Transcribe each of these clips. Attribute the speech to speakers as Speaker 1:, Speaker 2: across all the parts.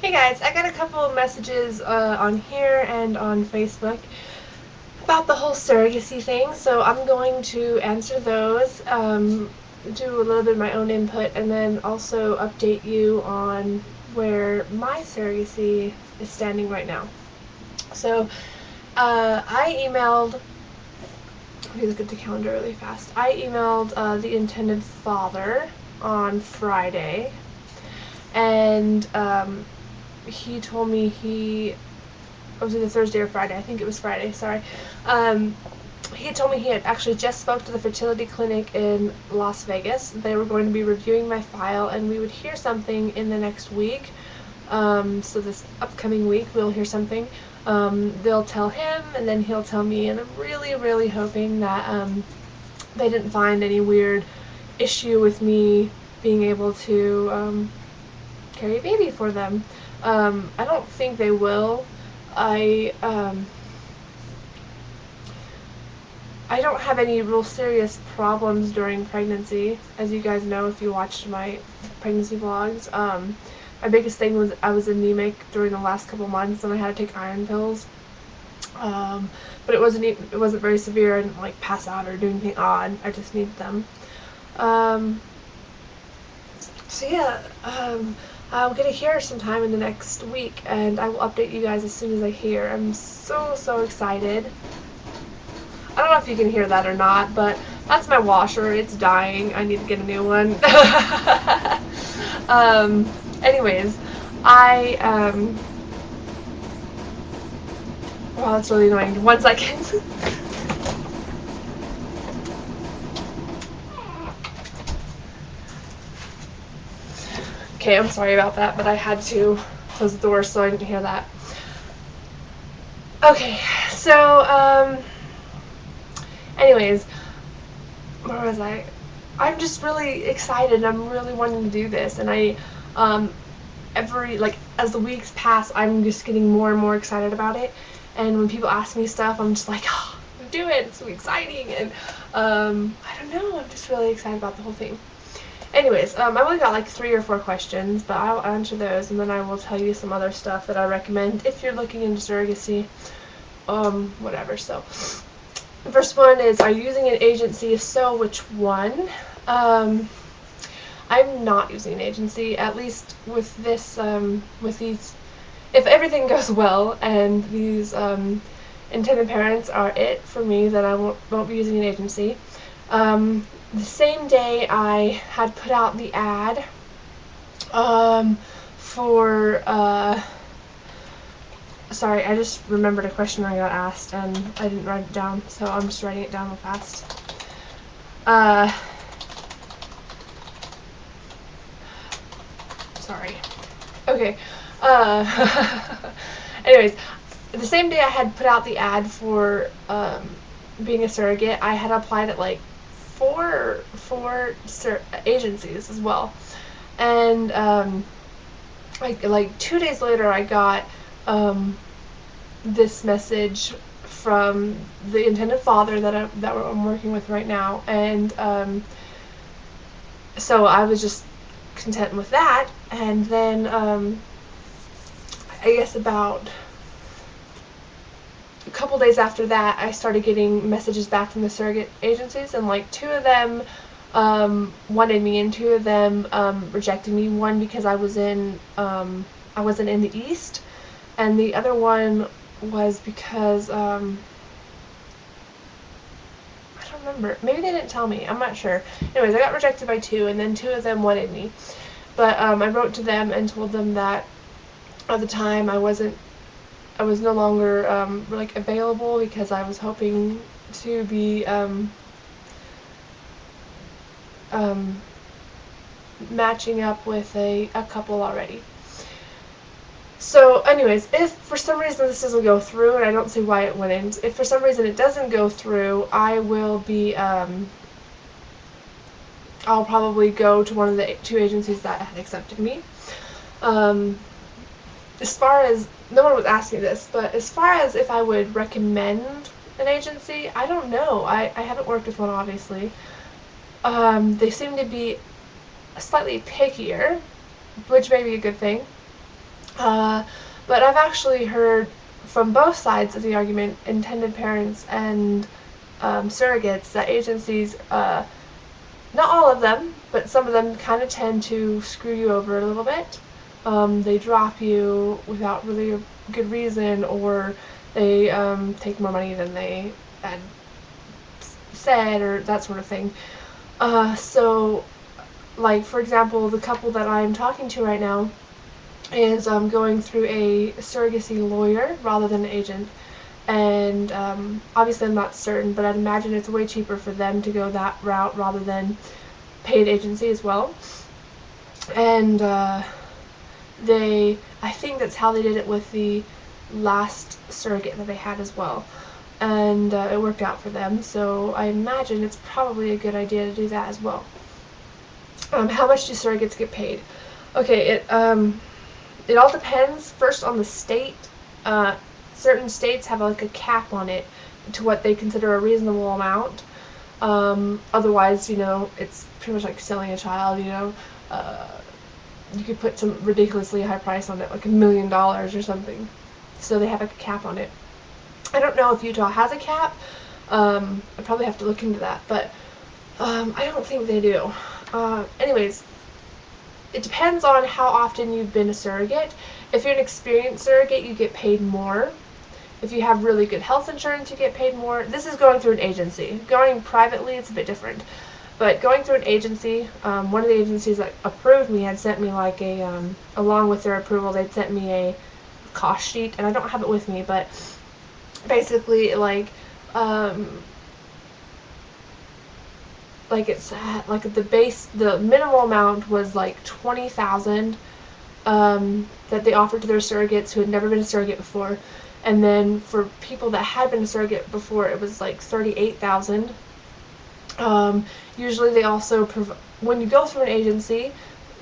Speaker 1: Hey guys, I got a couple of messages on here and on Facebook about the whole surrogacy thing, so I'm going to answer those, do a little bit of my own input, and then also update you on where my surrogacy is standing right now. So, I emailed, let me look at the calendar really fast. I emailed the intended father on Friday, and he told me it was either Thursday or Friday. I think it was Friday. Sorry. He had told me he had actually just spoke to the fertility clinic in Las Vegas. They were going to be reviewing my file, and we would hear something in the next week. So this upcoming week, we'll hear something. They'll tell him, and then he'll tell me. And I'm really, really hoping that they didn't find any weird issue with me being able to carry a baby for them. I don't think they will. I I don't have any real serious problems during pregnancy, as you guys know if you watched my pregnancy vlogs. My biggest thing was I was anemic during the last couple months, and I had to take iron pills. But it wasn't very severe. I didn't like pass out or do anything odd. I just needed them. Um, so yeah, I'll get to hear sometime in the next week, and I will update you guys as soon as I hear. I'm so excited. I don't know if you can hear that or not, but that's my washer. It's dying. I need to get a new one. Anyways, I, wow, that's really annoying. 1 second. Okay, I'm sorry about that, but I had to close the door so I didn't hear that. Okay, so, anyways, where was I? I'm just really excited. I'm really wanting to do this, and as the weeks pass, I'm just getting more and more excited about it. And when people ask me stuff, I'm just like, oh, do it. It's so exciting, and I don't know. I'm just really excited about the whole thing. Anyways, I've only got like 3 or 4 questions, but I'll answer those, and then I will tell you some other stuff that I recommend if you're looking into surrogacy. Whatever. So, the first one is, are you using an agency? If so, which one? I'm not using an agency, at least with this, with these, if everything goes well and these intended parents are it for me, then I won't be using an agency. The same day I had put out the ad for, sorry, I just remembered a question I got asked and I didn't write it down, so I'm just writing it down real fast. Sorry. Okay. Anyways, the same day I had put out the ad for being a surrogate, I had applied at like four agencies as well, and like 2 days later, I got this message from the intended father that I'm working with right now, and so I was just content with that. And then I guess about a couple days after that, I started getting messages back from the surrogate agencies, and like 2 of them wanted me, and 2 of them rejected me. One because I wasn't in the East, and the other one was because I don't remember. Maybe they didn't tell me. I'm not sure. Anyways, I got rejected by 2, and then 2 of them wanted me. But I wrote to them and told them that at the time I was no longer like available, because I was hoping to be matching up with a couple already. So anyways, if for some reason this doesn't go through, and I don't see why it wouldn't, if for some reason it doesn't go through, I will be I'll probably go to one of the 2 agencies that had accepted me. As far as, no one was asking this, but as far as if I would recommend an agency, I don't know. I haven't worked with one, obviously. They seem to be slightly pickier, which may be a good thing. Uh, but I've actually heard from both sides of the argument, intended parents and surrogates, that agencies, not all of them, but some of them kind of tend to screw you over a little bit. They drop you without really a good reason, or they take more money than they had said, or that sort of thing. So, like, for example, the couple that I'm talking to right now is going through a surrogacy lawyer rather than an agent. And obviously I'm not certain, but I'd imagine it's way cheaper for them to go that route rather than paid agency as well. And I think that's how they did it with the last surrogate that they had as well. And it worked out for them, so I imagine it's probably a good idea to do that as well. How much do surrogates get paid? Okay, it all depends first on the state. Certain states have like a cap on it to what they consider a reasonable amount. Otherwise, it's pretty much like selling a child. You could put some ridiculously high price on it, like $1 million or something. So they have like a cap on it. I don't know if Utah has a cap. I probably have to look into that, but I don't think they do. Anyways, it depends on how often you've been a surrogate. If you're an experienced surrogate, you get paid more. If you have really good health insurance, you get paid more. This is going through an agency. Going privately, it's a bit different. But going through an agency, one of the agencies that approved me had sent me like along with their approval, they'd sent me a cost sheet, and I don't have it with me, but basically like it's like the minimal amount was like $20,000 that they offered to their surrogates who had never been a surrogate before, and then for people that had been a surrogate before, it was like $38,000. Usually they also when you go through an agency,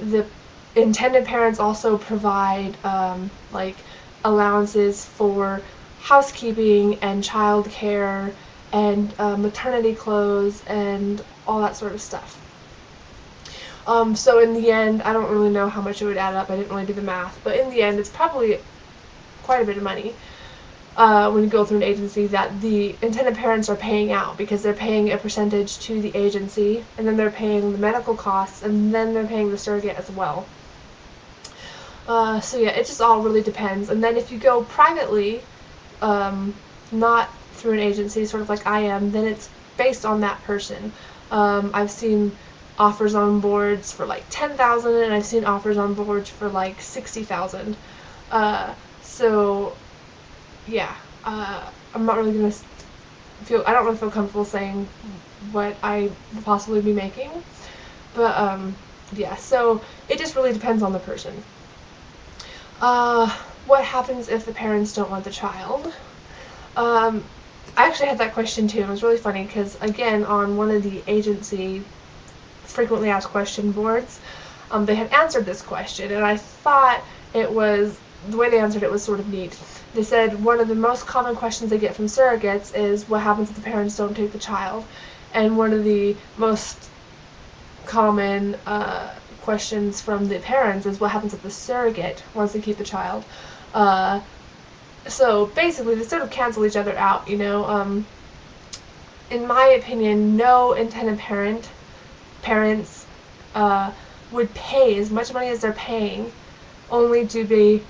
Speaker 1: the intended parents also provide like allowances for housekeeping and child care and maternity clothes and all that sort of stuff. So in the end, I don't really know how much it would add up. I didn't really do the math, but in the end, it's probably quite a bit of money when you go through an agency that the intended parents are paying out, because they're paying a percentage to the agency, and then they're paying the medical costs, and then they're paying the surrogate as well. So yeah, it just all really depends. And then if you go privately, not through an agency, sort of like I am, then it's based on that person. I've seen offers on boards for like $10,000, and I've seen offers on boards for like $60,000. So yeah, I'm not really gonna I don't really feel comfortable saying what I would possibly be making, but yeah, so it just really depends on the person. What happens if the parents don't want the child? I actually had that question too, and it was really funny because, again, on one of the agency frequently asked question boards, they had answered this question, and I thought the way they answered it was sort of neat. They said one of the most common questions they get from surrogates is, what happens if the parents don't take the child? And one of the most common questions from the parents is, what happens if the surrogate wants to keep the child? So basically, they sort of cancel each other out, In my opinion, no intended parents would pay as much money as they're paying only to be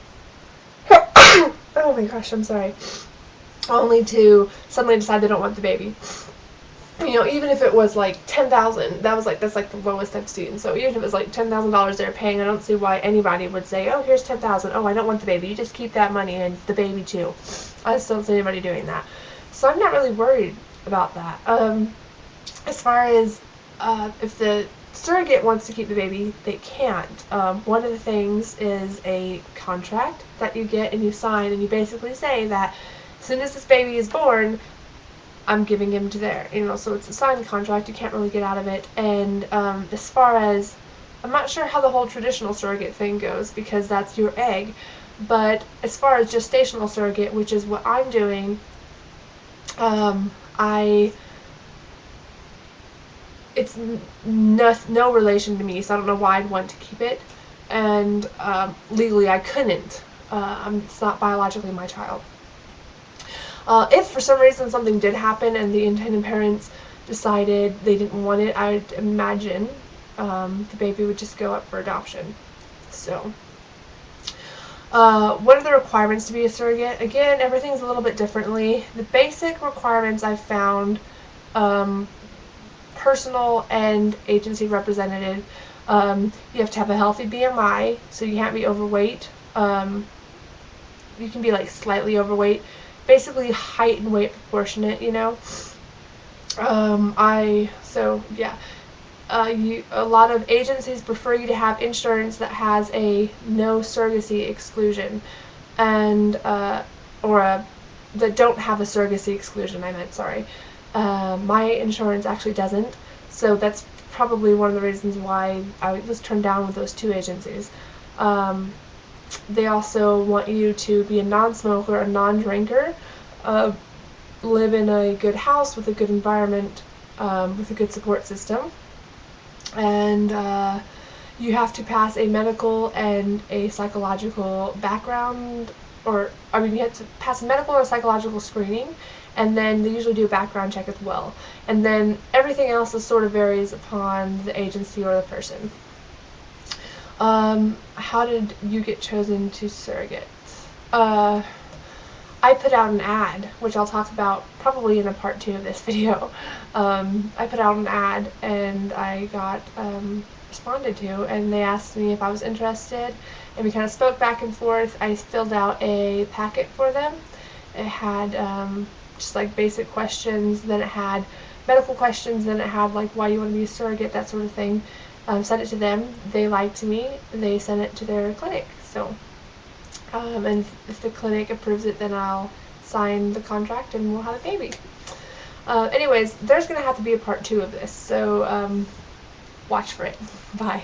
Speaker 1: oh my gosh, I'm sorry. Only to suddenly decide they don't want the baby. Even if it was like $10,000, that's like the lowest I've seen. So even if it was like $10,000 they're paying, I don't see why anybody would say, oh, here's $10,000. Oh, I don't want the baby. You just keep that money and the baby too. I just don't see anybody doing that. So I'm not really worried about that. As far as if the surrogate wants to keep the baby, they can't. One of the things is a contract that you get and you sign, and you basically say that as soon as this baby is born, I'm giving him to there. So it's a signed contract. You can't really get out of it. And as far as, I'm not sure how the whole traditional surrogate thing goes, because that's your egg. But as far as gestational surrogate, which is what I'm doing, it's no relation to me, so I don't know why I'd want to keep it, and legally I couldn't It's not biologically my child. If for some reason something did happen and the intended parents decided they didn't want it, I'd imagine the baby would just go up for adoption. So, what are the requirements to be a surrogate? Again, everything's a little bit differently. The basic requirements I've found, personal and agency representative. You have to have a healthy BMI, so you can't be overweight. You can be like slightly overweight. Basically height and weight proportionate, you know. A lot of agencies prefer you to have insurance that has a no surrogacy exclusion, and that don't have a surrogacy exclusion. I meant, sorry. My insurance actually doesn't, so that's probably one of the reasons why I was turned down with those two agencies. They also want you to be a non-smoker, a non-drinker, live in a good house with a good environment, with a good support system, and you have to pass a medical and a psychological background, you have to pass a medical or psychological screening, and then they usually do a background check as well. And then everything else is sort of varies upon the agency or the person. How did you get chosen to surrogate? I put out an ad, which I'll talk about probably in a part 2 of this video. I put out an ad and I got responded to, and they asked me if I was interested, and we kind of spoke back and forth. I filled out a packet for them. It had just like basic questions, then it had medical questions, then it had like why you want to be a surrogate, that sort of thing. Sent it to them. They liked me. They sent it to their clinic. So, and if the clinic approves it, then I'll sign the contract and we'll have a baby. Anyways, there's going to have to be a part 2 of this, so watch for it. Bye.